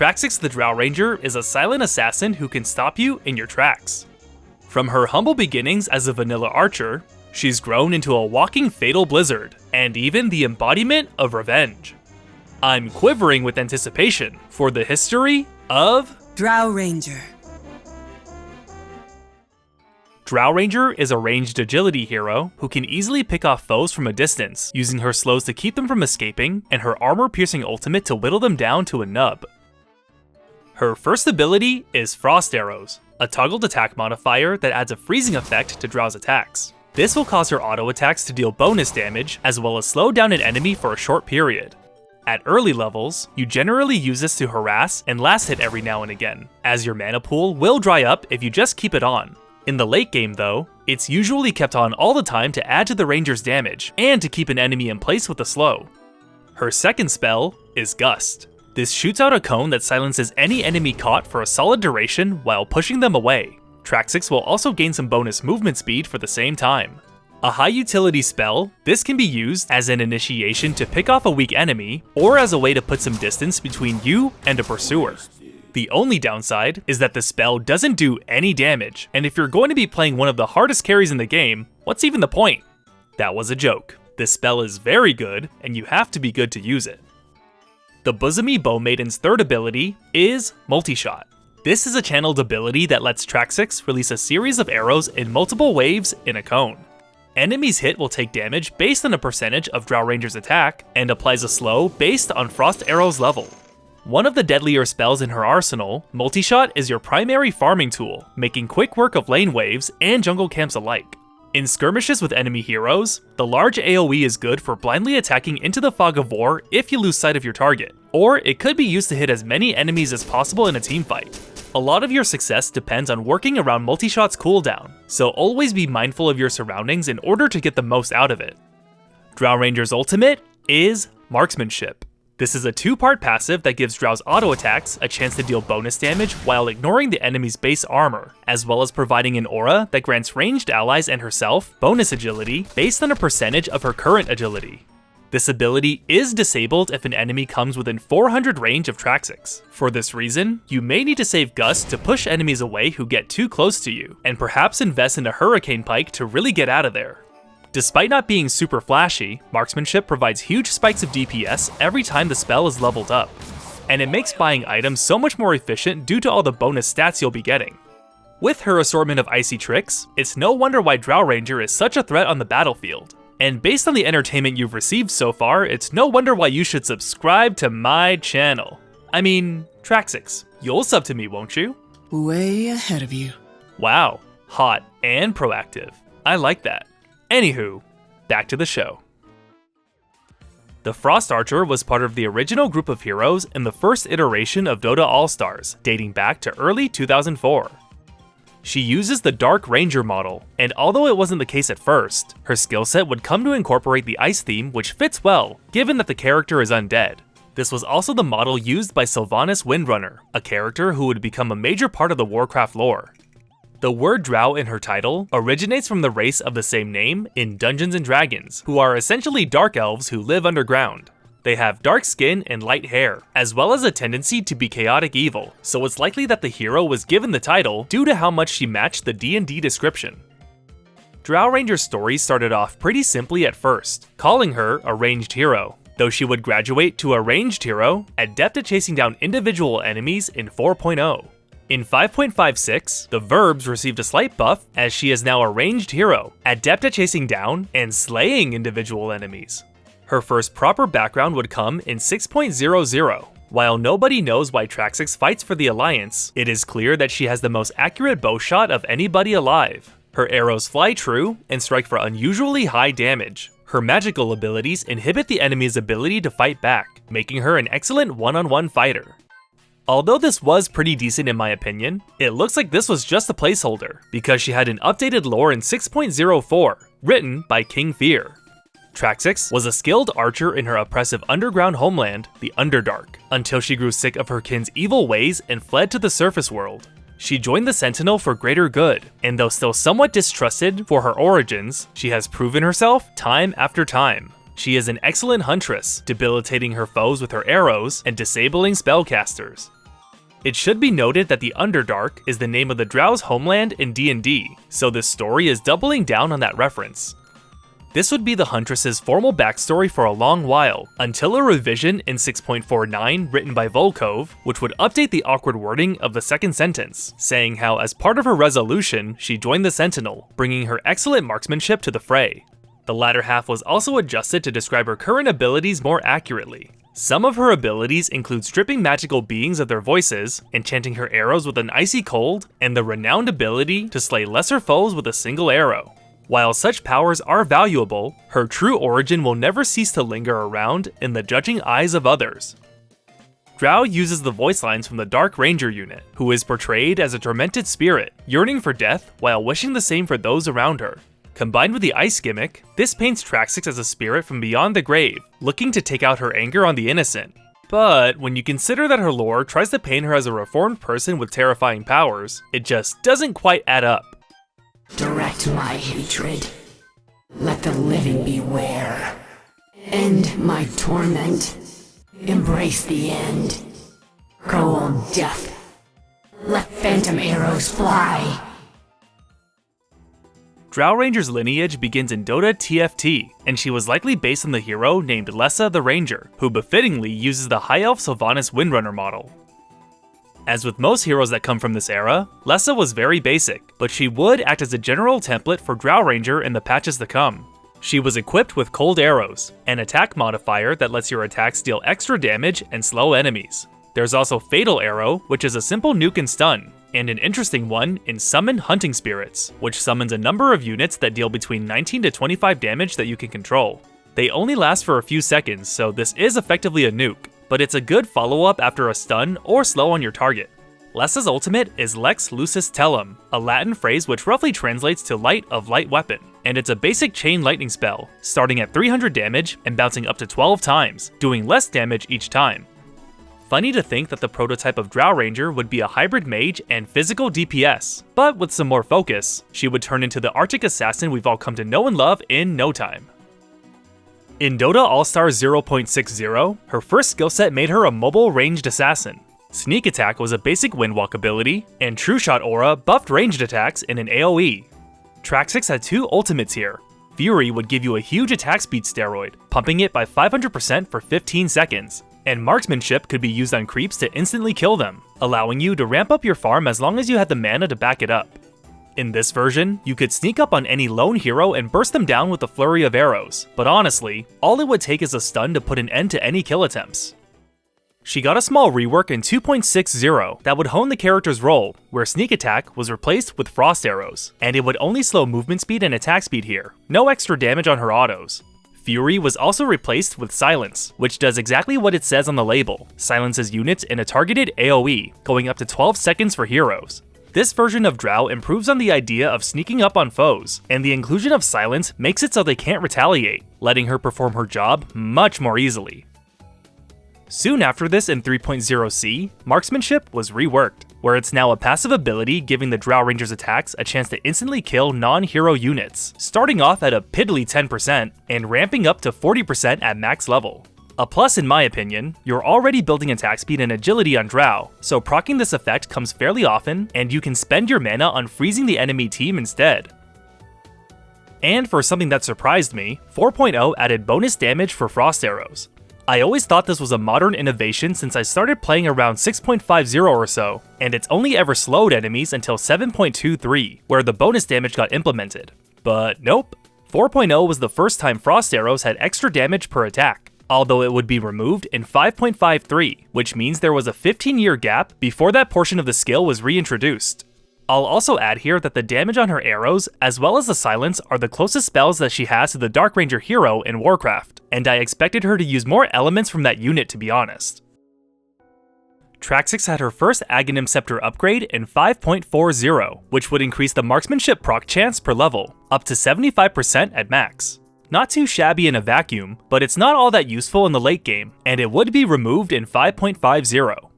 Traxix the Drow Ranger is a silent assassin who can stop you in your tracks. From her humble beginnings as a vanilla archer, she's grown into a walking fatal blizzard, and even the embodiment of revenge. I'm quivering with anticipation for the history of Drow Ranger. Drow Ranger is a ranged agility hero who can easily pick off foes from a distance, using her slows to keep them from escaping and her armor-piercing ultimate to whittle them down to a nub. Her first ability is Frost Arrows, a toggled attack modifier that adds a freezing effect to Drow's attacks. This will cause her auto attacks to deal bonus damage, as well as slow down an enemy for a short period. At early levels, you generally use this to harass and last hit every now and again, as your mana pool will dry up if you just keep it on. In the late game though, it's usually kept on all the time to add to the ranger's damage, and to keep an enemy in place with a slow. Her second spell is Gust. This shoots out a cone that silences any enemy caught for a solid duration while pushing them away. Traxix will also gain some bonus movement speed for the same time. A high utility spell, this can be used as an initiation to pick off a weak enemy, or as a way to put some distance between you and a pursuer. The only downside is that the spell doesn't do any damage, and if you're going to be playing one of the hardest carries in the game, what's even the point? That was a joke. This spell is very good, and you have to be good to use it. The Bosomy Bowmaiden's third ability is Multi-Shot. This is a channeled ability that lets Traxix release a series of arrows in multiple waves in a cone. Enemies hit will take damage based on a percentage of Drow Ranger's attack, and applies a slow based on Frost Arrow's level. One of the deadlier spells in her arsenal, Multi-Shot is your primary farming tool, making quick work of lane waves and jungle camps alike. In skirmishes with enemy heroes, the large AoE is good for blindly attacking into the fog of war if you lose sight of your target, or it could be used to hit as many enemies as possible in a teamfight. A lot of your success depends on working around Multi-Shot's cooldown, so always be mindful of your surroundings in order to get the most out of it. Drow Ranger's ultimate is Marksmanship. This is a two-part passive that gives Drow's auto attacks a chance to deal bonus damage while ignoring the enemy's base armor, as well as providing an aura that grants ranged allies and herself bonus agility based on a percentage of her current agility. This ability is disabled if an enemy comes within 400 range of Traxix. For this reason, you may need to save Gust to push enemies away who get too close to you, and perhaps invest in a Hurricane Pike to really get out of there. Despite not being super flashy, Marksmanship provides huge spikes of DPS every time the spell is leveled up, and it makes buying items so much more efficient due to all the bonus stats you'll be getting. With her assortment of icy tricks, it's no wonder why Drow Ranger is such a threat on the battlefield. And based on the entertainment you've received so far, it's no wonder why you should subscribe to my channel. I mean, Traxix, you'll sub to me, won't you? Way ahead of you. Wow, hot and proactive. I like that. Anywho, back to the show. The Frost Archer was part of the original group of heroes in the first iteration of Dota All-Stars, dating back to early 2004. She uses the Dark Ranger model, and although it wasn't the case at first, her skill set would come to incorporate the ice theme, which fits well, given that the character is undead. This was also the model used by Sylvanas Windrunner, a character who would become a major part of the Warcraft lore. The word drow in her title originates from the race of the same name in Dungeons & Dragons, who are essentially dark elves who live underground. They have dark skin and light hair, as well as a tendency to be chaotic evil, so it's likely that the hero was given the title due to how much she matched the D&D description. Drow Ranger's story started off pretty simply at first, calling her a ranged hero, though she would graduate to a ranged hero, adept at chasing down individual enemies in 4.0. In 5.56, the verbs received a slight buff as she is now a ranged hero, adept at chasing down and slaying individual enemies. Her first proper background would come in 6.00. While nobody knows why Traxix fights for the Alliance, it is clear that she has the most accurate bow shot of anybody alive. Her arrows fly true and strike for unusually high damage. Her magical abilities inhibit the enemy's ability to fight back, making her an excellent one-on-one fighter. Although this was pretty decent in my opinion, it looks like this was just a placeholder, because she had an updated lore in 6.04, written by King Fear. Traxix was a skilled archer in her oppressive underground homeland, the Underdark, until she grew sick of her kin's evil ways and fled to the surface world. She joined the Sentinel for greater good, and though still somewhat distrusted for her origins, she has proven herself time after time. She is an excellent huntress, debilitating her foes with her arrows and disabling spellcasters. It should be noted that the Underdark is the name of the Drow's homeland in D&D, so this story is doubling down on that reference. This would be the Huntress's formal backstory for a long while, until a revision in 6.49 written by Volkov, which would update the awkward wording of the second sentence, saying how as part of her resolution, she joined the Sentinel, bringing her excellent marksmanship to the fray. The latter half was also adjusted to describe her current abilities more accurately. Some of her abilities include stripping magical beings of their voices, enchanting her arrows with an icy cold, and the renowned ability to slay lesser foes with a single arrow. While such powers are valuable, her true origin will never cease to linger around in the judging eyes of others. Drow uses the voice lines from the Dark Ranger unit, who is portrayed as a tormented spirit, yearning for death while wishing the same for those around her. Combined with the ice gimmick, this paints Traxxix as a spirit from beyond the grave, looking to take out her anger on the innocent. But when you consider that her lore tries to paint her as a reformed person with terrifying powers, it just doesn't quite add up. Direct my hatred. Let the living beware. End my torment. Embrace the end. Cold death. Let phantom arrows fly. Drow Ranger's lineage begins in Dota TFT, and she was likely based on the hero named Lessa the Ranger, who befittingly uses the High Elf Sylvanas Windrunner model. As with most heroes that come from this era, Lessa was very basic, but she would act as a general template for Drow Ranger in the patches to come. She was equipped with Cold Arrows, an attack modifier that lets your attacks deal extra damage and slow enemies. There's also Fatal Arrow, which is a simple nuke and stun, and an interesting one in Summon Hunting Spirits, which summons a number of units that deal between 19 to 25 damage that you can control. They only last for a few seconds, so this is effectively a nuke, but it's a good follow-up after a stun or slow on your target. Lessa's ultimate is Lex Lucis Tellum, a Latin phrase which roughly translates to Light of Light Weapon, and it's a basic chain lightning spell, starting at 300 damage and bouncing up to 12 times, doing less damage each time. Funny to think that the prototype of Drow Ranger would be a hybrid mage and physical DPS, but with some more focus, she would turn into the Arctic assassin we've all come to know and love in no time. In Dota All-Stars 0.60, her first skill set made her a mobile ranged assassin. Sneak Attack was a basic windwalk ability, and True Shot Aura buffed ranged attacks in an AoE. Traxxix had two ultimates here. Fury would give you a huge attack speed steroid, pumping it by 500% for 15 seconds, and Marksmanship could be used on creeps to instantly kill them, allowing you to ramp up your farm as long as you had the mana to back it up. In this version, you could sneak up on any lone hero and burst them down with a flurry of arrows, but honestly, all it would take is a stun to put an end to any kill attempts. She got a small rework in 2.60 that would hone the character's role, where Sneak Attack was replaced with Frost Arrows, and it would only slow movement speed and attack speed here, no extra damage on her autos. Fury was also replaced with Silence, which does exactly what it says on the label, silences units in a targeted AoE, going up to 12 seconds for heroes. This version of Drow improves on the idea of sneaking up on foes, and the inclusion of Silence makes it so they can't retaliate, letting her perform her job much more easily. Soon after this in 3.0c, Marksmanship was reworked, where it's now a passive ability giving the Drow Ranger's attacks a chance to instantly kill non-hero units, starting off at a piddly 10% and ramping up to 40% at max level. A plus in my opinion, you're already building attack speed and agility on Drow, so proccing this effect comes fairly often, and you can spend your mana on freezing the enemy team instead. And for something that surprised me, 4.0 added bonus damage for Frost Arrows. I always thought this was a modern innovation since I started playing around 6.50 or so, and it's only ever slowed enemies until 7.23, where the bonus damage got implemented. But nope, 4.0 was the first time Frost Arrows had extra damage per attack, although it would be removed in 5.53, which means there was a 15-year gap before that portion of the skill was reintroduced. I'll also add here that the damage on her arrows, as well as the silence, are the closest spells that she has to the Dark Ranger hero in Warcraft, and I expected her to use more elements from that unit to be honest. Traxxix had her first Aghanim Scepter upgrade in 5.40, which would increase the marksmanship proc chance per level, up to 75% at max. Not too shabby in a vacuum, but it's not all that useful in the late game, and it would be removed in 5.50.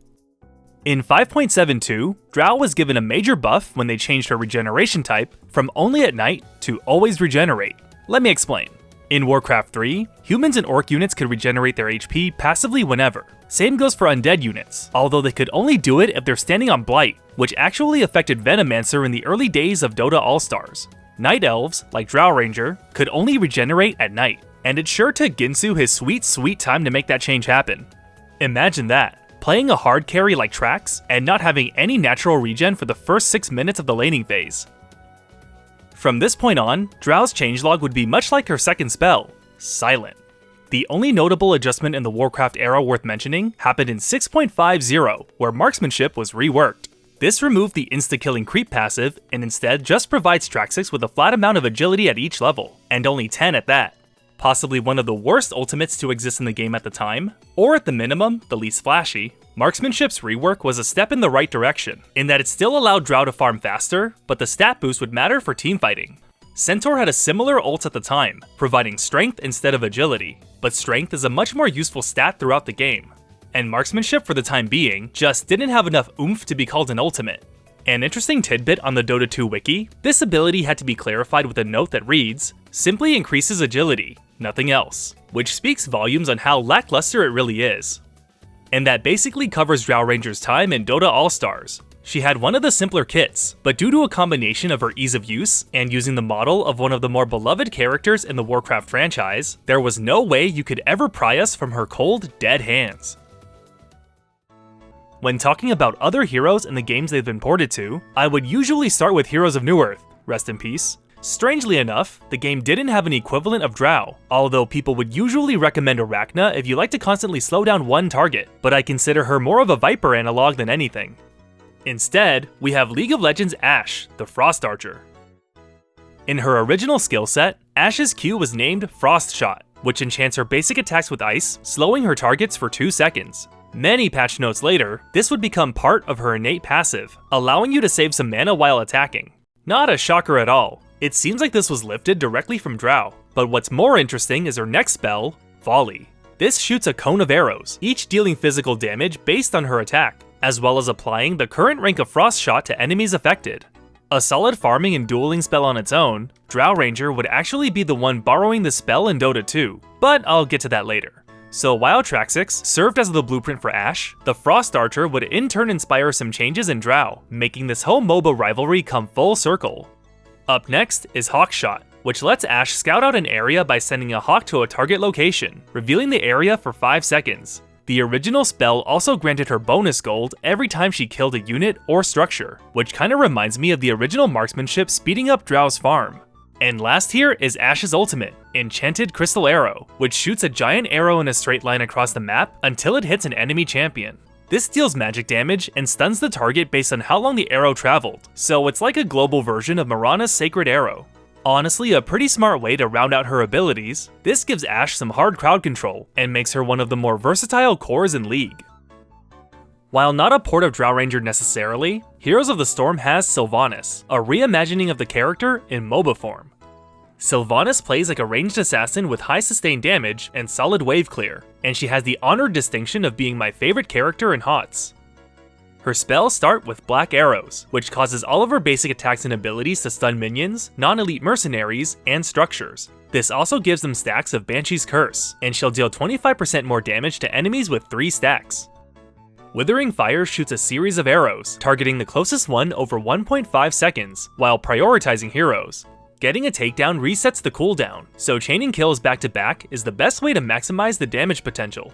In 5.72, Drow was given a major buff when they changed her regeneration type from only at night to always regenerate. Let me explain. In Warcraft 3, humans and orc units could regenerate their HP passively whenever. Same goes for undead units, although they could only do it if they're standing on Blight, which actually affected Venomancer in the early days of Dota All-Stars. Night Elves, like Drow Ranger, could only regenerate at night, and it sure took Ginsu his sweet time to make that change happen. Imagine that, playing a hard carry like Trax, and not having any natural regen for the first 6 minutes of the laning phase. From this point on, Drow's changelog would be much like her second spell, Silent. The only notable adjustment in the Warcraft era worth mentioning happened in 6.50, where marksmanship was reworked. This removed the insta-killing creep passive and instead just provides Traxxas with a flat amount of agility at each level, and only 10 at that. Possibly one of the worst ultimates to exist in the game at the time, or at the minimum, the least flashy. Marksmanship's rework was a step in the right direction, in that it still allowed Drow to farm faster, but the stat boost would matter for teamfighting. Centaur had a similar ult at the time, providing strength instead of agility, but strength is a much more useful stat throughout the game. And marksmanship for the time being just didn't have enough oomph to be called an ultimate. An interesting tidbit on the Dota 2 wiki, this ability had to be clarified with a note that reads, "Simply increases agility, nothing else," which speaks volumes on how lackluster it really is. And that basically covers Drow Ranger's time in Dota All-Stars. She had one of the simpler kits, but due to a combination of her ease of use and using the model of one of the more beloved characters in the Warcraft franchise, there was no way you could ever pry us from her cold, dead hands. When talking about other heroes in the games they've been ported to, I would usually start with Heroes of Newerth, rest in peace. Strangely enough, the game didn't have an equivalent of Drow, although people would usually recommend Arachna if you like to constantly slow down one target, but I consider her more of a Viper analog than anything. Instead, we have League of Legends Ashe, the Frost Archer. In her original skill set, Ashe's Q was named Frost Shot, which enchants her basic attacks with ice, slowing her targets for 2 seconds. Many patch notes later, this would become part of her innate passive, allowing you to save some mana while attacking. Not a shocker at all. It seems like this was lifted directly from Drow, but what's more interesting is her next spell, Volley. This shoots a cone of arrows, each dealing physical damage based on her attack, as well as applying the current rank of Frost Shot to enemies affected. A solid farming and dueling spell on its own, Drow Ranger would actually be the one borrowing the spell in Dota 2, but I'll get to that later. So while Traxxas served as the blueprint for Ashe, the Frost Archer would in turn inspire some changes in Drow, making this whole MOBA rivalry come full circle. Up next is Hawkshot, which lets Ashe scout out an area by sending a hawk to a target location, revealing the area for 5 seconds. The original spell also granted her bonus gold every time she killed a unit or structure, which kinda reminds me of the original marksmanship speeding up Drow's farm. And last here is Ashe's ultimate, Enchanted Crystal Arrow, which shoots a giant arrow in a straight line across the map until it hits an enemy champion. This deals magic damage and stuns the target based on how long the arrow traveled, so it's like a global version of Mirana's Sacred Arrow. Honestly, a pretty smart way to round out her abilities, this gives Ashe some hard crowd control and makes her one of the more versatile cores in League. While not a port of Drow Ranger necessarily, Heroes of the Storm has Sylvanas, a reimagining of the character in MOBA form. Sylvanas plays like a ranged assassin with high sustained damage and solid wave clear, and she has the honored distinction of being my favorite character in HOTS. Her spells start with Black Arrows, which causes all of her basic attacks and abilities to stun minions, non-elite mercenaries, and structures. This also gives them stacks of Banshee's Curse, and she'll deal 25% more damage to enemies with 3 stacks. Withering Fire shoots a series of arrows, targeting the closest one over 1.5 seconds, while prioritizing heroes. Getting a takedown resets the cooldown, so chaining kills back to back is the best way to maximize the damage potential.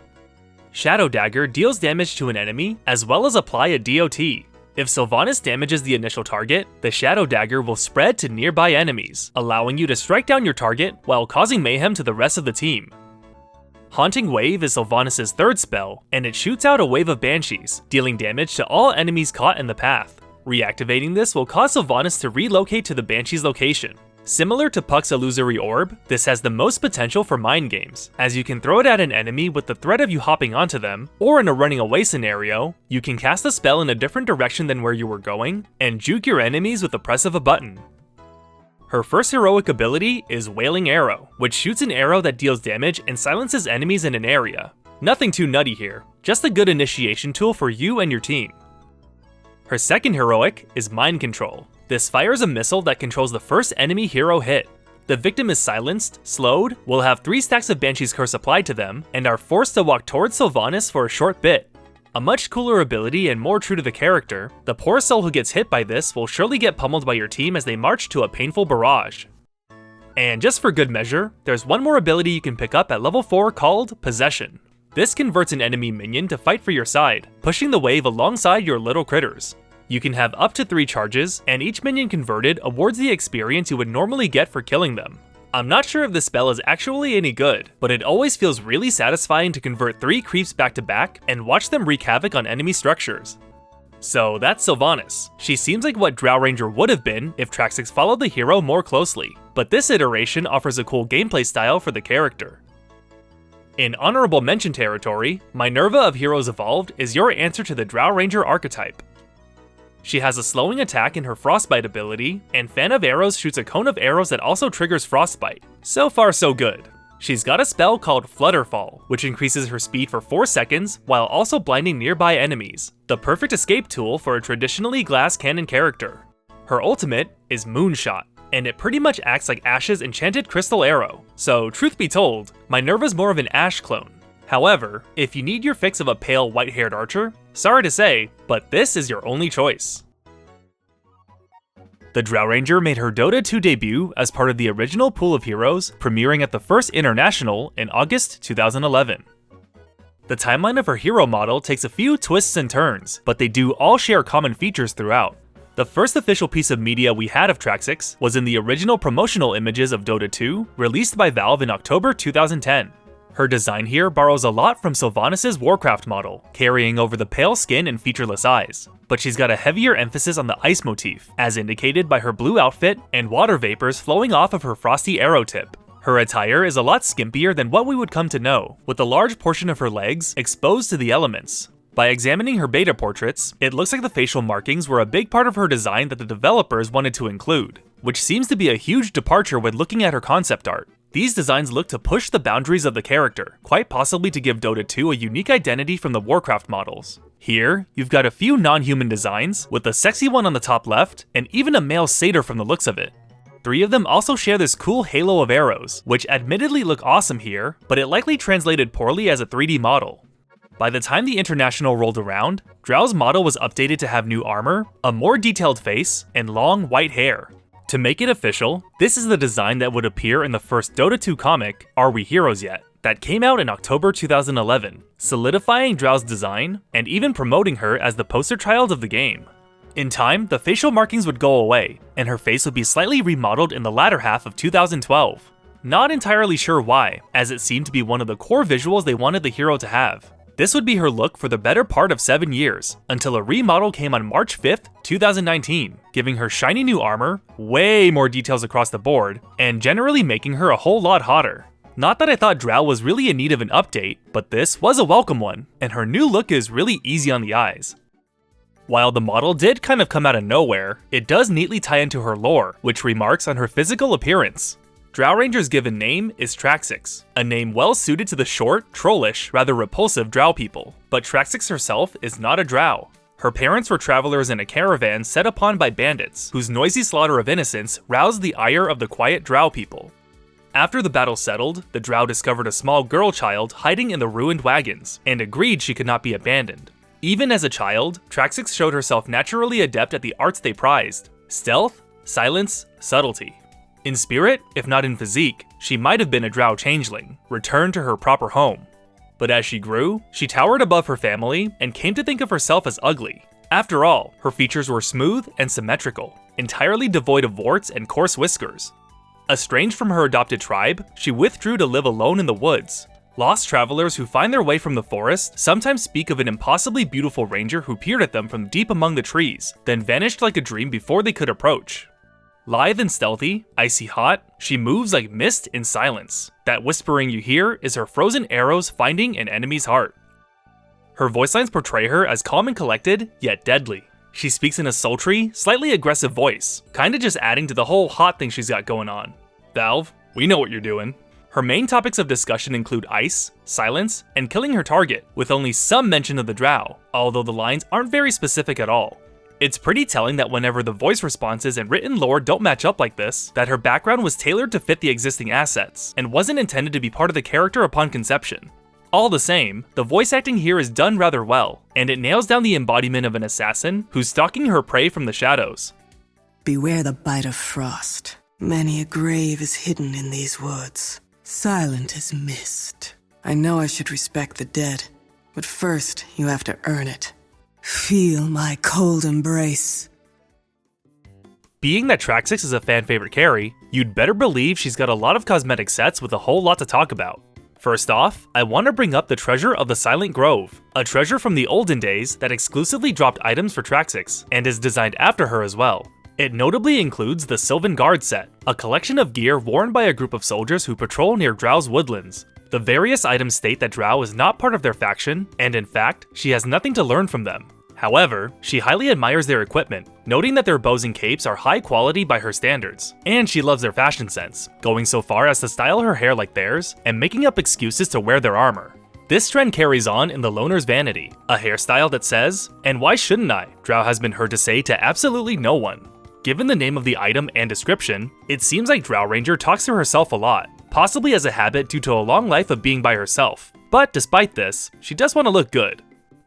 Shadow Dagger deals damage to an enemy, as well as apply a DOT. If Sylvanas damages the initial target, the Shadow Dagger will spread to nearby enemies, allowing you to strike down your target while causing mayhem to the rest of the team. Haunting Wave is Sylvanas' third spell, and it shoots out a wave of Banshees, dealing damage to all enemies caught in the path. Reactivating this will cause Sylvanas to relocate to the Banshee's location. Similar to Puck's Illusory Orb, this has the most potential for mind games, as you can throw it at an enemy with the threat of you hopping onto them, or in a running away scenario, you can cast a spell in a different direction than where you were going, and juke your enemies with the press of a button. Her first heroic ability is Wailing Arrow, which shoots an arrow that deals damage and silences enemies in an area. Nothing too nutty here, just a good initiation tool for you and your team. Her second heroic is Mind Control. This fires a missile that controls the first enemy hero hit. The victim is silenced, slowed, will have 3 stacks of Banshee's Curse applied to them, and are forced to walk towards Sylvanas for a short bit. A much cooler ability and more true to the character, the poor soul who gets hit by this will surely get pummeled by your team as they march to a painful barrage. And just for good measure, there's one more ability you can pick up at level 4 called Possession. This converts an enemy minion to fight for your side, pushing the wave alongside your little critters. You can have up to 3 charges, and each minion converted awards the experience you would normally get for killing them. I'm not sure if this spell is actually any good, but it always feels really satisfying to convert 3 creeps back to back and watch them wreak havoc on enemy structures. So that's Sylvanas. She seems like what Drow Ranger would have been if Traxxas followed the hero more closely, but this iteration offers a cool gameplay style for the character. In honorable mention territory, Minerva of Heroes Evolved is your answer to the Drow Ranger archetype. She has a slowing attack in her Frostbite ability, and Fan of Arrows shoots a cone of arrows that also triggers Frostbite. So far so good. She's got a spell called Flutterfall, which increases her speed for 4 seconds while also blinding nearby enemies, the perfect escape tool for a traditionally glass cannon character. Her ultimate is Moonshot, and it pretty much acts like Ashe's enchanted crystal arrow, so truth be told, Minerva's more of an Ashe clone. However, if you need your fix of a pale white-haired archer, sorry to say, but this is your only choice. The Drow Ranger made her Dota 2 debut as part of the original pool of heroes, premiering at the first International in August 2011. The timeline of her hero model takes a few twists and turns, but they do all share common features throughout. The first official piece of media we had of Traxxas was in the original promotional images of Dota 2, released by Valve in October 2010. Her design here borrows a lot from Sylvanas' Warcraft model, carrying over the pale skin and featureless eyes, but she's got a heavier emphasis on the ice motif, as indicated by her blue outfit and water vapors flowing off of her frosty arrow tip. Her attire is a lot skimpier than what we would come to know, with a large portion of her legs exposed to the elements. By examining her beta portraits, it looks like the facial markings were a big part of her design that the developers wanted to include, which seems to be a huge departure when looking at her concept art. These designs look to push the boundaries of the character, quite possibly to give Dota 2 a unique identity from the Warcraft models. Here, you've got a few non-human designs, with a sexy one on the top left, and even a male satyr from the looks of it. 3 of them also share this cool halo of arrows, which admittedly look awesome here, but it likely translated poorly as a 3D model. By the time the International rolled around, Drow's model was updated to have new armor, a more detailed face, and long white hair. To make it official, this is the design that would appear in the first Dota 2 comic, Are We Heroes Yet?, that came out in October 2011, solidifying Drow's design and even promoting her as the poster child of the game. In time, the facial markings would go away, and her face would be slightly remodeled in the latter half of 2012. Not entirely sure why, as it seemed to be one of the core visuals they wanted the hero to have. This would be her look for the better part of 7 years, until a remodel came on March 5th, 2019, giving her shiny new armor, way more details across the board, and generally making her a whole lot hotter. Not that I thought Drow was really in need of an update, but this was a welcome one, and her new look is really easy on the eyes. While the model did kind of come out of nowhere, it does neatly tie into her lore, which remarks on her physical appearance. Drow Ranger's given name is Traxxas, a name well suited to the short, trollish, rather repulsive Drow people. But Traxxas herself is not a Drow. Her parents were travelers in a caravan set upon by bandits, whose noisy slaughter of innocents roused the ire of the quiet Drow people. After the battle settled, the Drow discovered a small girl child hiding in the ruined wagons, and agreed she could not be abandoned. Even as a child, Traxxas showed herself naturally adept at the arts they prized: stealth, silence, subtlety. In spirit, if not in physique, she might have been a Drow changeling, returned to her proper home. But as she grew, she towered above her family and came to think of herself as ugly. After all, her features were smooth and symmetrical, entirely devoid of warts and coarse whiskers. Estranged from her adopted tribe, she withdrew to live alone in the woods. Lost travelers who find their way from the forest sometimes speak of an impossibly beautiful ranger who peered at them from deep among the trees, then vanished like a dream before they could approach. Lithe and stealthy, icy hot, she moves like mist in silence. That whispering you hear is her frozen arrows finding an enemy's heart. Her voice lines portray her as calm and collected, yet deadly. She speaks in a sultry, slightly aggressive voice, kinda just adding to the whole hot thing she's got going on. Valve, we know what you're doing. Her main topics of discussion include ice, silence, and killing her target, with only some mention of the Drow, although the lines aren't very specific at all. It's pretty telling that whenever the voice responses and written lore don't match up like this, that her background was tailored to fit the existing assets, and wasn't intended to be part of the character upon conception. All the same, the voice acting here is done rather well, and it nails down the embodiment of an assassin who's stalking her prey from the shadows. Beware the bite of frost. Many a grave is hidden in these woods, silent as mist. I know I should respect the dead, but first you have to earn it. Feel my cold embrace. Being that Traxxas is a fan favorite carry, you'd better believe she's got a lot of cosmetic sets with a whole lot to talk about. First off, I want to bring up the Treasure of the Silent Grove, a treasure from the olden days that exclusively dropped items for Traxxas, and is designed after her as well. It notably includes the Sylvan Guard set, a collection of gear worn by a group of soldiers who patrol near Drow's woodlands. The various items state that Drow is not part of their faction, and in fact, she has nothing to learn from them. However, she highly admires their equipment, noting that their bows and capes are high quality by her standards, and she loves their fashion sense, going so far as to style her hair like theirs, and making up excuses to wear their armor. This trend carries on in the Loner's Vanity, a hairstyle that says, "And why shouldn't I?" Drow has been heard to say to absolutely no one. Given the name of the item and description, it seems like Drow Ranger talks to herself a lot, possibly as a habit due to a long life of being by herself. But despite this, she does want to look good.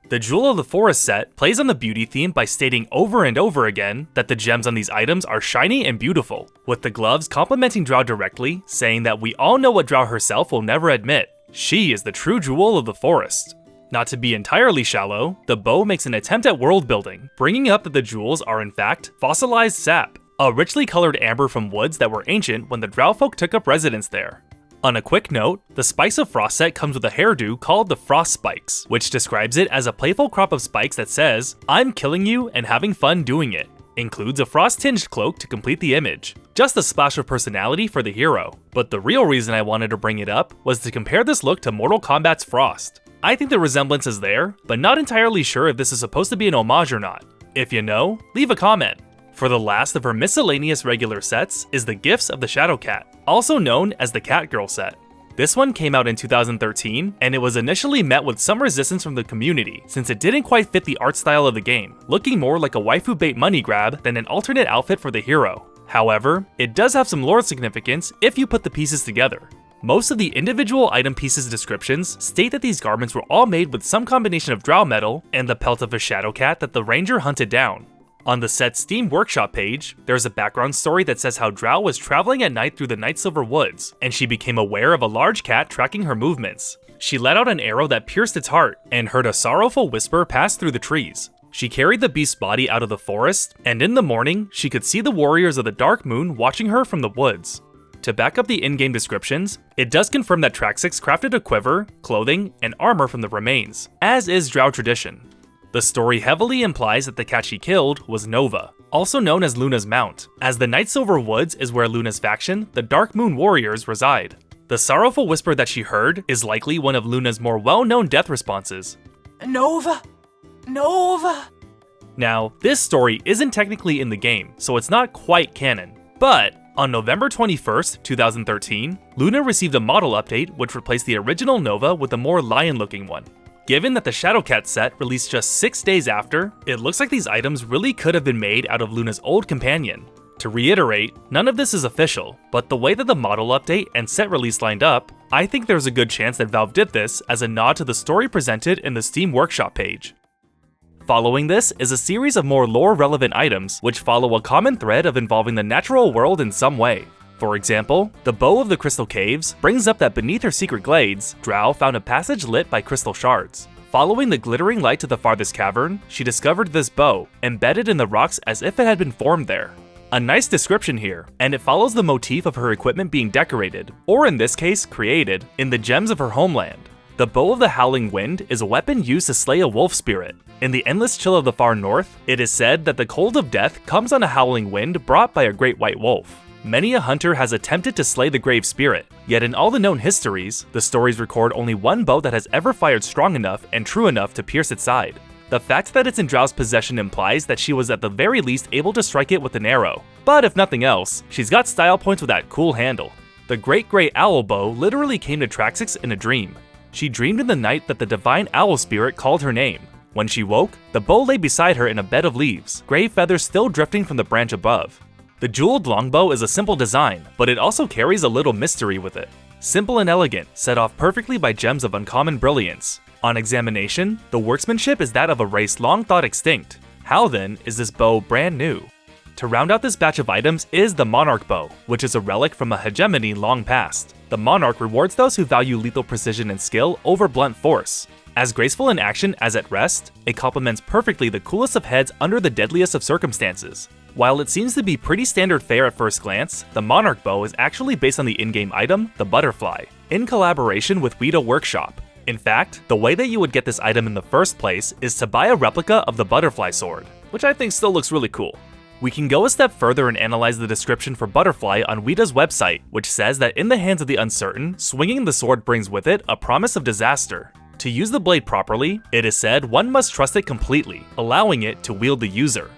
The Jewel of the Forest set plays on the beauty theme by stating over and over again that the gems on these items are shiny and beautiful, with the gloves complimenting Drow directly, saying that we all know what Drow herself will never admit: she is the true Jewel of the Forest. Not to be entirely shallow, the bow makes an attempt at world building, bringing up that the jewels are in fact fossilized sap, a richly colored amber from woods that were ancient when the Drow folk took up residence there. On a quick note, the Spice of Frost set comes with a hairdo called the Frost Spikes, which describes it as a playful crop of spikes that says, "I'm killing you and having fun doing it." Includes a frost-tinged cloak to complete the image. Just a splash of personality for the hero. But the real reason I wanted to bring it up was to compare this look to Mortal Kombat's Frost. I think the resemblance is there, but not entirely sure if this is supposed to be an homage or not. If you know, leave a comment. For the last of her miscellaneous regular sets is the Gifts of the Shadowcat, also known as the Catgirl set. This one came out in 2013, and it was initially met with some resistance from the community since it didn't quite fit the art style of the game, looking more like a waifu bait money grab than an alternate outfit for the hero. However, it does have some lore significance if you put the pieces together. Most of the individual item pieces descriptions state that these garments were all made with some combination of drow metal and the pelt of a Shadowcat that the ranger hunted down. On the set's Steam Workshop page, there's a background story that says how Drow was traveling at night through the Night Silver Woods, and she became aware of a large cat tracking her movements. She let out an arrow that pierced its heart, and heard a sorrowful whisper pass through the trees. She carried the beast's body out of the forest, and in the morning, she could see the warriors of the Dark Moon watching her from the woods. To back up the in-game descriptions, it does confirm that Traxxas crafted a quiver, clothing, and armor from the remains, as is Drow tradition. The story heavily implies that the cat she killed was Nova, also known as Luna's Mount, as the Night Silver Woods is where Luna's faction, the Dark Moon Warriors, reside. The sorrowful whisper that she heard is likely one of Luna's more well-known death responses. Nova! Nova! Now, this story isn't technically in the game, so it's not quite canon, but on November 21st, 2013, Luna received a model update which replaced the original Nova with a more lion-looking one. Given that the Shadowcat set released just 6 days after, it looks like these items really could have been made out of Luna's old companion. To reiterate, none of this is official, but the way that the model update and set release lined up, I think there's a good chance that Valve did this as a nod to the story presented in the Steam Workshop page. Following this is a series of more lore-relevant items which follow a common thread of involving the natural world in some way. For example, the Bow of the Crystal Caves brings up that beneath her secret glades, Drow found a passage lit by crystal shards. Following the glittering light to the farthest cavern, she discovered this bow, embedded in the rocks as if it had been formed there. A nice description here, and it follows the motif of her equipment being decorated, or in this case, created, in the gems of her homeland. The Bow of the Howling Wind is a weapon used to slay a wolf spirit. In the endless chill of the far north, it is said that the cold of death comes on a howling wind brought by a great white wolf. Many a hunter has attempted to slay the grave spirit, yet in all the known histories, the stories record only one bow that has ever fired strong enough and true enough to pierce its side. The fact that it's in Drow's possession implies that she was at the very least able to strike it with an arrow, but if nothing else, she's got style points with that cool handle. The Great Grey Owl Bow literally came to Traxxas in a dream. She dreamed in the night that the divine owl spirit called her name. When she woke, the bow lay beside her in a bed of leaves, gray feathers still drifting from the branch above. The jeweled longbow is a simple design, but it also carries a little mystery with it. Simple and elegant, set off perfectly by gems of uncommon brilliance. On examination, the workmanship is that of a race long thought extinct. How then is this bow brand new? To round out this batch of items is the Monarch bow, which is a relic from a hegemony long past. The Monarch rewards those who value lethal precision and skill over blunt force. As graceful in action as at rest, it complements perfectly the coolest of heads under the deadliest of circumstances. While it seems to be pretty standard fare at first glance, the Monarch bow is actually based on the in-game item, the Butterfly, in collaboration with Weta Workshop. In fact, the way that you would get this item in the first place is to buy a replica of the Butterfly sword, which I think still looks really cool. We can go a step further and analyze the description for Butterfly on Weta's website, which says that in the hands of the uncertain, swinging the sword brings with it a promise of disaster. To use the blade properly, it is said one must trust it completely, allowing it to wield the user.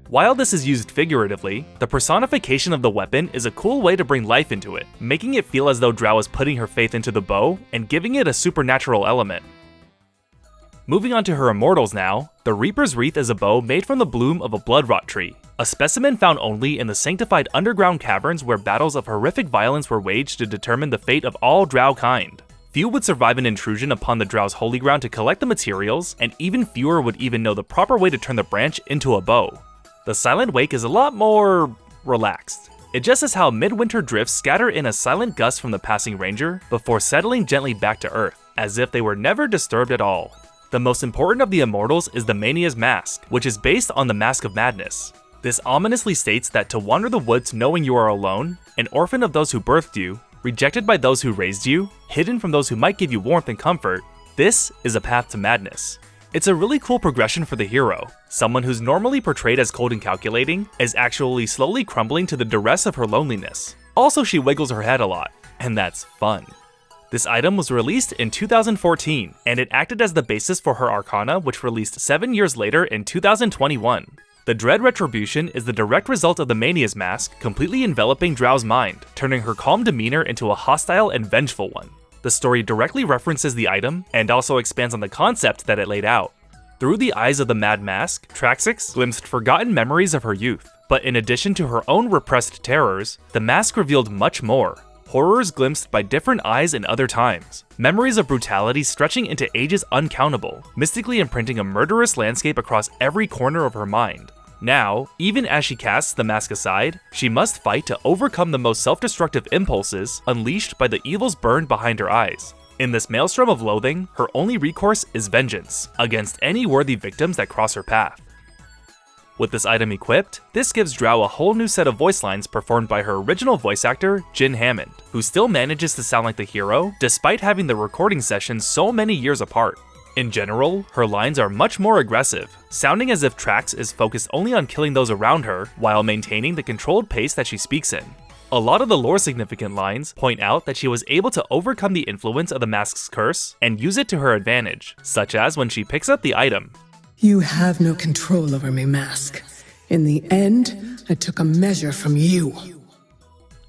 While this is used figuratively, the personification of the weapon is a cool way to bring life into it, making it feel as though Drow is putting her faith into the bow and giving it a supernatural element. Moving on to her immortals now, the Reaper's Wreath is a bow made from the bloom of a bloodrot tree, a specimen found only in the sanctified underground caverns where battles of horrific violence were waged to determine the fate of all Drow kind. Few would survive an intrusion upon the Drow's holy ground to collect the materials, and even fewer would even know the proper way to turn the branch into a bow. The Silent Wake is a lot more relaxed. It just is how midwinter drifts scatter in a silent gust from the passing ranger before settling gently back to earth, as if they were never disturbed at all. The most important of the immortals is the Mania's Mask, which is based on the Mask of Madness. This ominously states that to wander the woods knowing you are alone, an orphan of those who birthed you, rejected by those who raised you, hidden from those who might give you warmth and comfort, this is a path to madness. It's a really cool progression for the hero. Someone who's normally portrayed as cold and calculating is actually slowly crumbling to the duress of her loneliness. Also, she wiggles her head a lot, and that's fun. This item was released in 2014, and it acted as the basis for her Arcana, which released 7 years later in 2021. The Dread Retribution is the direct result of the Mania's Mask completely enveloping Drow's mind, turning her calm demeanor into a hostile and vengeful one. The story directly references the item, and also expands on the concept that it laid out. Through the eyes of the Mad Mask, Traxix glimpsed forgotten memories of her youth, but in addition to her own repressed terrors, the mask revealed much more. Horrors glimpsed by different eyes in other times, memories of brutality stretching into ages uncountable, mystically imprinting a murderous landscape across every corner of her mind. Now, even as she casts the mask aside, she must fight to overcome the most self-destructive impulses unleashed by the evils burned behind her eyes. In this maelstrom of loathing, her only recourse is vengeance, against any worthy victims that cross her path. With this item equipped, this gives Drow a whole new set of voice lines performed by her original voice actor, Jin Hammond, who still manages to sound like the hero despite having the recording sessions so many years apart. In general, her lines are much more aggressive, sounding as if Trax is focused only on killing those around her while maintaining the controlled pace that she speaks in. A lot of the lore-significant lines point out that she was able to overcome the influence of the mask's curse and use it to her advantage, such as when she picks up the item. You have no control over me, Mask. In the end, I took a measure from you.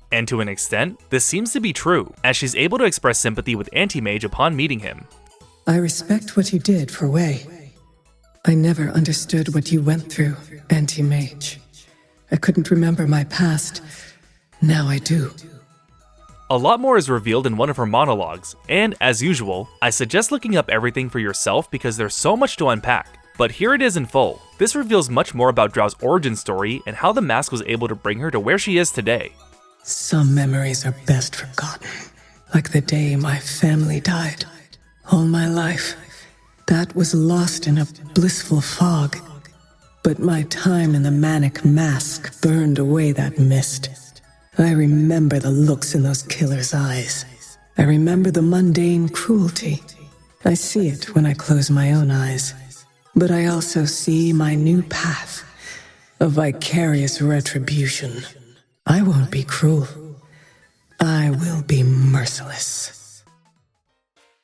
And to an extent, this seems to be true, as she's able to express sympathy with Anti-Mage upon meeting him. I respect what you did for Wei. I never understood what you went through, Anti-Mage. I couldn't remember my past. Now I do. A lot more is revealed in one of her monologues, and as usual, I suggest looking up everything for yourself because there's so much to unpack. But here it is in full. This reveals much more about Drow's origin story and how the mask was able to bring her to where she is today. Some memories are best forgotten, like the day my family died. All my life, that was lost in a blissful fog. But my time in the Manic Mask burned away that mist. I remember the looks in those killers' eyes. I remember the mundane cruelty. I see it when I close my own eyes. But I also see my new path, a vicarious retribution. I won't be cruel. I will be merciless.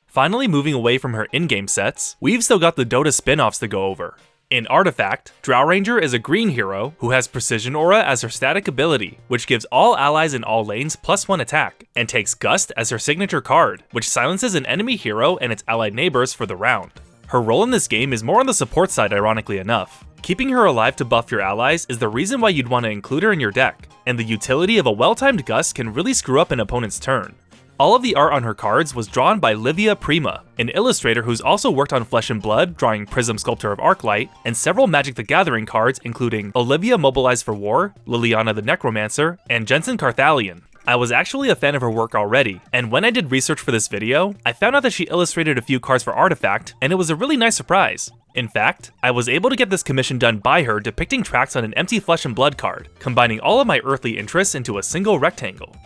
Finally moving away from her in-game sets, we've still got the Dota spin-offs to go over. In Artifact, Drow Ranger is a green hero who has Precision Aura as her static ability, which gives all allies in all lanes +1 attack, and takes Gust as her signature card, which silences an enemy hero and its allied neighbors for the round. Her role in this game is more on the support side, ironically enough. Keeping her alive to buff your allies is the reason why you'd want to include her in your deck, and the utility of a well-timed gust can really screw up an opponent's turn. All of the art on her cards was drawn by Livia Prima, an illustrator who's also worked on Flesh and Blood, drawing Prism Sculptor of Arclight, and several Magic the Gathering cards including Olivia Mobilized for War, Liliana the Necromancer, and Jensen Carthalion. I was actually a fan of her work already, and when I did research for this video, I found out that she illustrated a few cards for Artifact, and it was a really nice surprise. In fact, I was able to get this commission done by her depicting Trax on an empty Flesh and Blood card, combining all of my earthly interests into a single rectangle.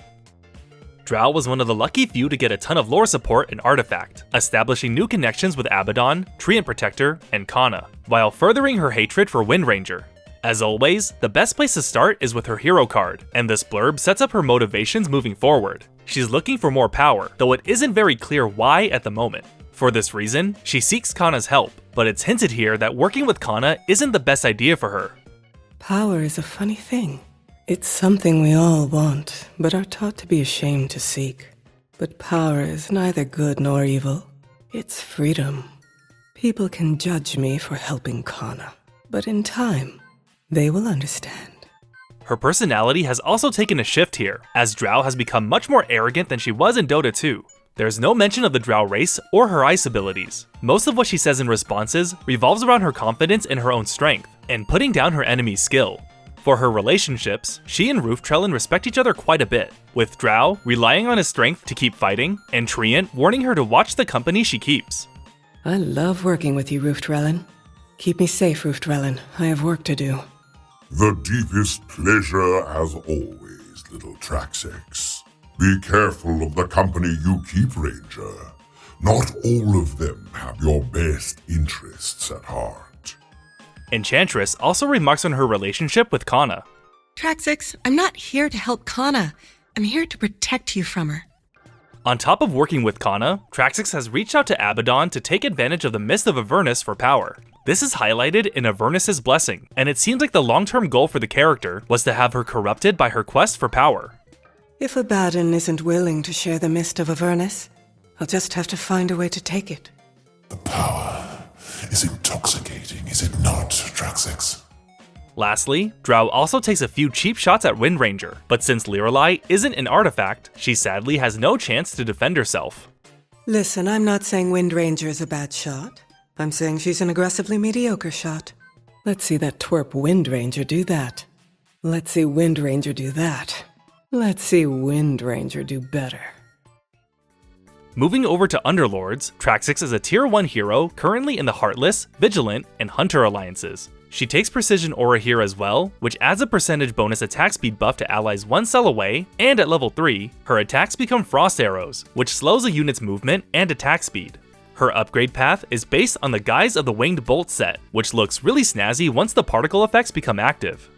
Drow was one of the lucky few to get a ton of lore support in Artifact, establishing new connections with Abaddon, Treant Protector, and Kana, while furthering her hatred for Windranger. As always, the best place to start is with her hero card, and this blurb sets up her motivations moving forward. She's looking for more power, though it isn't very clear why at the moment. For this reason, she seeks Kana's help, but it's hinted here that working with Kana isn't the best idea for her. Power is a funny thing. It's something we all want, but are taught to be ashamed to seek. But power is neither good nor evil. It's freedom. People can judge me for helping Kana, but in time, they will understand. Her personality has also taken a shift here, as Drow has become much more arrogant than she was in Dota 2. There's no mention of the Drow race or her ice abilities. Most of what she says in responses revolves around her confidence in her own strength, and putting down her enemy's skill. For her relationships, she and Ruftrellen respect each other quite a bit, with Drow relying on his strength to keep fighting, and Treant warning her to watch the company she keeps. I love working with you, Ruftrellen. Keep me safe, Ruftrellen. I have work to do. The deepest pleasure as always, little Traxx. Be careful of the company you keep, Ranger. Not all of them have your best interests at heart. Enchantress also remarks on her relationship with Kana. Traxx, I'm not here to help Kana. I'm here to protect you from her. On top of working with Kana, Traxx has reached out to Abaddon to take advantage of the Mist of Avernus for power. This is highlighted in Avernus' Blessing, and it seems like the long-term goal for the character was to have her corrupted by her quest for power. If Abaddon isn't willing to share the Mist of Avernus, I'll just have to find a way to take it. The power is intoxicating, is it not, Traxx? Lastly, Drow also takes a few cheap shots at Windranger, but since Lirelai isn't an artifact, she sadly has no chance to defend herself. Listen, I'm not saying Windranger is a bad shot. I'm saying she's an aggressively mediocre shot. Let's see that twerp Windranger do that. Let's see Windranger do that. Let's see Windranger do better. Moving over to Underlords, Traxx is a tier 1 hero currently in the Heartless, Vigilant, and Hunter alliances. She takes Precision Aura here as well, which adds a percentage bonus attack speed buff to allies 1 cell away, and at level 3, her attacks become Frost Arrows, which slows a unit's movement and attack speed. Her upgrade path is based on the Guise of the Winged Bolt set, which looks really snazzy once the particle effects become active.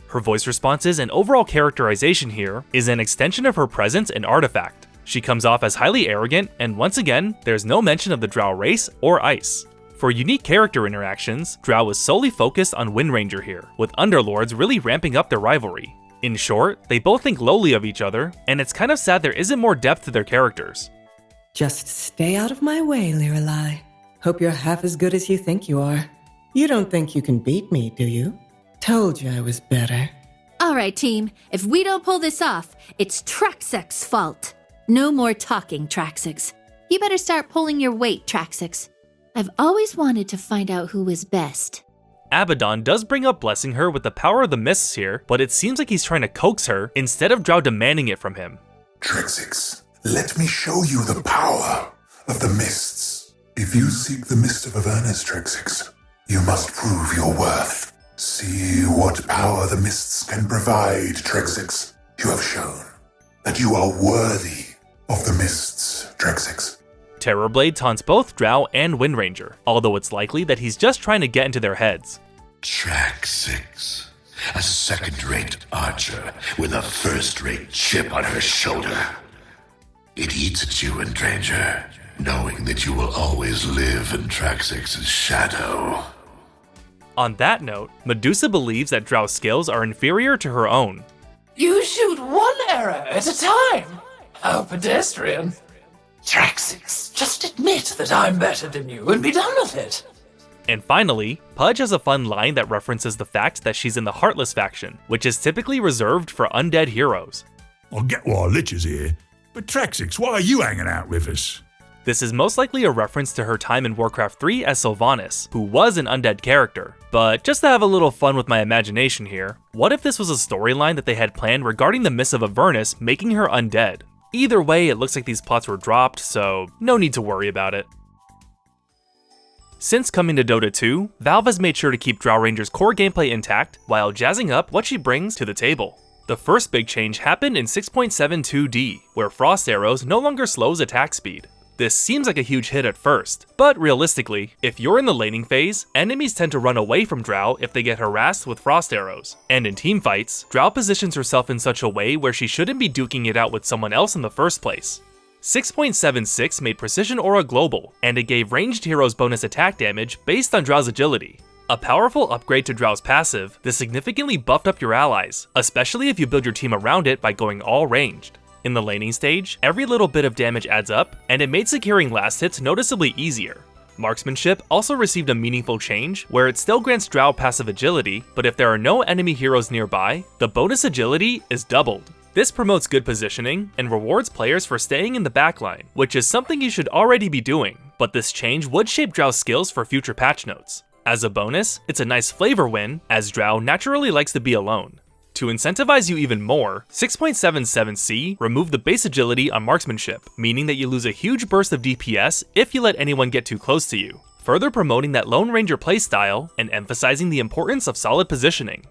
Her voice responses and overall characterization here is an extension of her presence in Artifact. She comes off as highly arrogant, and once again, there's no mention of the Drow race or ice. For unique character interactions, Drow is solely focused on Windranger here, with Underlords really ramping up their rivalry. In short, they both think lowly of each other, and it's kind of sad there isn't more depth to their characters. Just stay out of my way, Lirelai. Hope you're half as good as you think you are. You don't think you can beat me, do you? Told you I was better. All right, team. If we don't pull this off, it's Traxx's fault. No more talking, Traxx. You better start pulling your weight, Traxx. I've always wanted to find out who is best. Abaddon does bring up blessing her with the power of the mists here, but it seems like he's trying to coax her instead of Drow demanding it from him. Traxx, let me show you the power of the mists. If you seek the Mist of Avernus, Traxx, you must prove your worth. See what power the mists can provide, Traxx. You have shown that you are worthy of the mists, Traxx. Terrorblade taunts both Drow and Windranger, although it's likely that he's just trying to get into their heads. Traxx, a second-rate archer with a first-rate chip on her shoulder. It eats at you, Windranger, knowing that you will always live in Traxx's shadow. On that note, Medusa believes that Drow's skills are inferior to her own. You shoot one arrow at a time! How pedestrian. Traxix, just admit that I'm better than you and be done with it. And finally, Pudge has a fun line that references the fact that she's in the Heartless faction, which is typically reserved for undead heroes. I get why Lich is here, but Traxix, why are you hanging out with us? This is most likely a reference to her time in Warcraft 3 as Sylvanas, who was an undead character. But just to have a little fun with my imagination here, what if this was a storyline that they had planned regarding the Miss of Avernus making her undead? Either way, it looks like these plots were dropped, so no need to worry about it. Since coming to Dota 2, Valve has made sure to keep Drow Ranger's core gameplay intact while jazzing up what she brings to the table. The first big change happened in 6.72D, where Frost Arrows no longer slows attack speed. This seems like a huge hit at first, but realistically, if you're in the laning phase, enemies tend to run away from Drow if they get harassed with Frost Arrows. And in teamfights, Drow positions herself in such a way where she shouldn't be duking it out with someone else in the first place. 6.76 made Precision Aura global, and it gave ranged heroes bonus attack damage based on Drow's agility. A powerful upgrade to Drow's passive, this significantly buffed up your allies, especially if you build your team around it by going all ranged. In the laning stage, every little bit of damage adds up, and it made securing last hits noticeably easier. Marksmanship also received a meaningful change, where it still grants Drow passive agility, but if there are no enemy heroes nearby, the bonus agility is doubled. This promotes good positioning and rewards players for staying in the backline, which is something you should already be doing, but this change would shape Drow's skills for future patch notes. As a bonus, it's a nice flavor win, as Drow naturally likes to be alone. To incentivize you even more, 6.77C removed the base agility on marksmanship, meaning that you lose a huge burst of DPS if you let anyone get too close to you, further promoting that Lone Ranger playstyle and emphasizing the importance of solid positioning.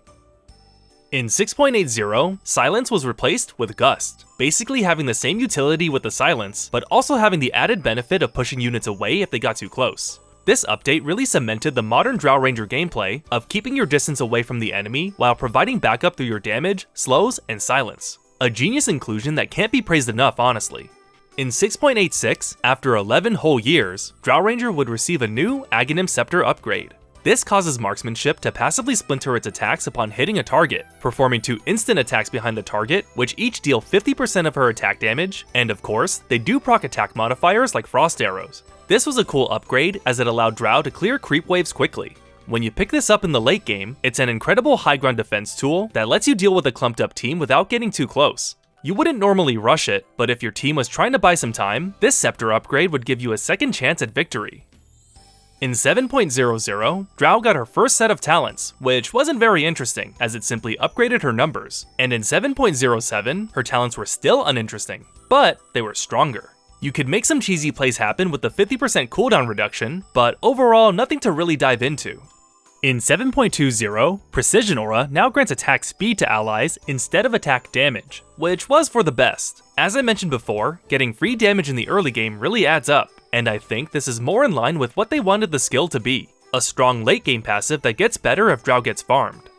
In 6.80, Silence was replaced with Gust, basically having the same utility with the Silence, but also having the added benefit of pushing units away if they got too close. This update really cemented the modern Drow Ranger gameplay of keeping your distance away from the enemy while providing backup through your damage, slows, and silence. A genius inclusion that can't be praised enough, honestly. In 6.86, after 11 whole years, Drow Ranger would receive a new Aghanim Scepter upgrade. This causes marksmanship to passively splinter its attacks upon hitting a target, performing 2 instant attacks behind the target, which each deal 50% of her attack damage, and of course, they do proc attack modifiers like Frost Arrows. This was a cool upgrade as it allowed Drow to clear creep waves quickly. When you pick this up in the late game, it's an incredible high ground defense tool that lets you deal with a clumped up team without getting too close. You wouldn't normally rush it, but if your team was trying to buy some time, this Scepter upgrade would give you a second chance at victory. In 7.00, Drow got her first set of talents, which wasn't very interesting, as it simply upgraded her numbers. And in 7.07, her talents were still uninteresting, but they were stronger. You could make some cheesy plays happen with the 50% cooldown reduction, but overall nothing to really dive into. In 7.20, Precision Aura now grants attack speed to allies instead of attack damage, which was for the best. As I mentioned before, getting free damage in the early game really adds up, and I think this is more in line with what they wanted the skill to be, a strong late game passive that gets better if Drow gets farmed.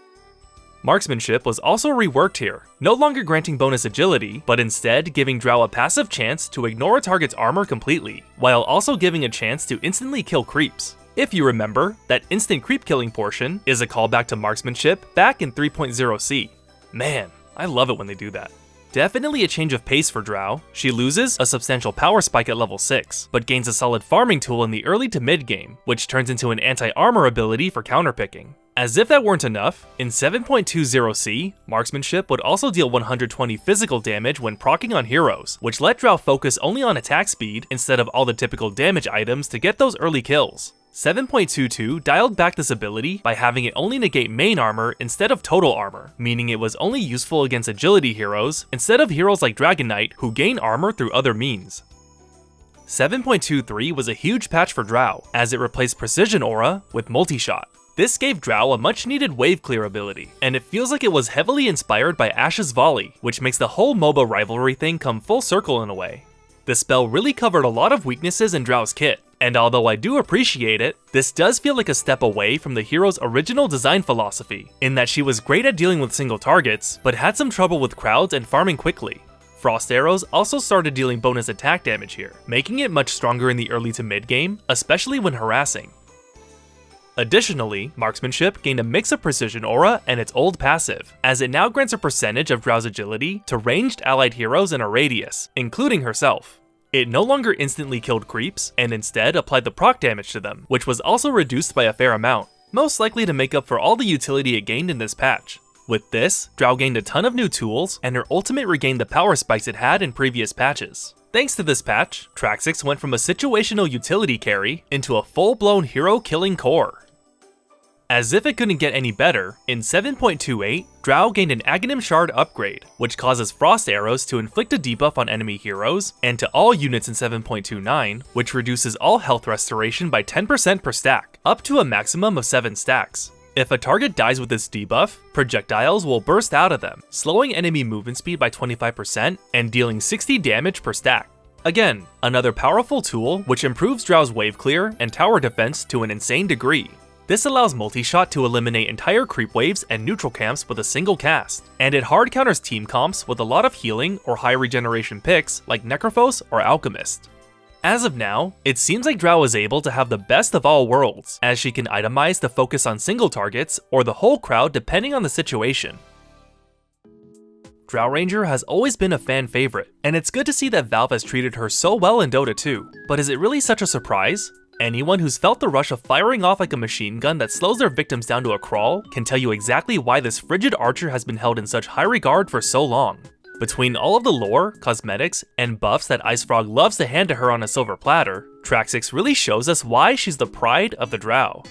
Marksmanship was also reworked here, no longer granting bonus agility, but instead giving Drow a passive chance to ignore a target's armor completely, while also giving a chance to instantly kill creeps. If you remember, that instant creep killing portion is a callback to marksmanship back in 3.0C. Man, I love it when they do that. Definitely a change of pace for Drow. She loses a substantial power spike at level 6, but gains a solid farming tool in the early to mid game, which turns into an anti-armor ability for counterpicking. As if that weren't enough, in 7.20C, marksmanship would also deal 120 physical damage when proccing on heroes, which let Drow focus only on attack speed instead of all the typical damage items to get those early kills. 7.22 dialed back this ability by having it only negate main armor instead of total armor, meaning it was only useful against agility heroes instead of heroes like Dragon Knight who gain armor through other means. 7.23 was a huge patch for Drow, as it replaced Precision Aura with Multi-Shot. This gave Drow a much needed wave clear ability, and it feels like it was heavily inspired by Ashe's Volley, which makes the whole MOBA rivalry thing come full circle in a way. The spell really covered a lot of weaknesses in Drow's kit, and although I do appreciate it, this does feel like a step away from the hero's original design philosophy, in that she was great at dealing with single targets, but had some trouble with crowds and farming quickly. Frost Arrows also started dealing bonus attack damage here, making it much stronger in the early to mid game, especially when harassing. Additionally, Marksmanship gained a mix of Precision Aura and its old passive, as it now grants a percentage of Drow's agility to ranged allied heroes in a radius, including herself. It no longer instantly killed creeps, and instead applied the proc damage to them, which was also reduced by a fair amount, most likely to make up for all the utility it gained in this patch. With this, Drow gained a ton of new tools, and her ultimate regained the power spikes it had in previous patches. Thanks to this patch, Traxxix went from a situational utility carry into a full-blown hero-killing core. As if it couldn't get any better, in 7.28, Drow gained an Aghanim Shard upgrade, which causes frost arrows to inflict a debuff on enemy heroes, and to all units in 7.29, which reduces all health restoration by 10% per stack, up to a maximum of 7 stacks. If a target dies with this debuff, projectiles will burst out of them, slowing enemy movement speed by 25% and dealing 60 damage per stack. Again, another powerful tool which improves Drow's wave clear and tower defense to an insane degree. This allows Multi-Shot to eliminate entire creep waves and neutral camps with a single cast, and it hard counters team comps with a lot of healing or high regeneration picks like Necrophos or Alchemist. As of now, it seems like Drow is able to have the best of all worlds, as she can itemize to focus on single targets or the whole crowd depending on the situation. Drow Ranger has always been a fan favorite, and it's good to see that Valve has treated her so well in Dota 2, but is it really such a surprise? Anyone who's felt the rush of firing off like a machine gun that slows their victims down to a crawl can tell you exactly why this frigid archer has been held in such high regard for so long. Between all of the lore, cosmetics, and buffs that IceFrog loves to hand to her on a silver platter, Traxxix really shows us why she's the pride of the Drow.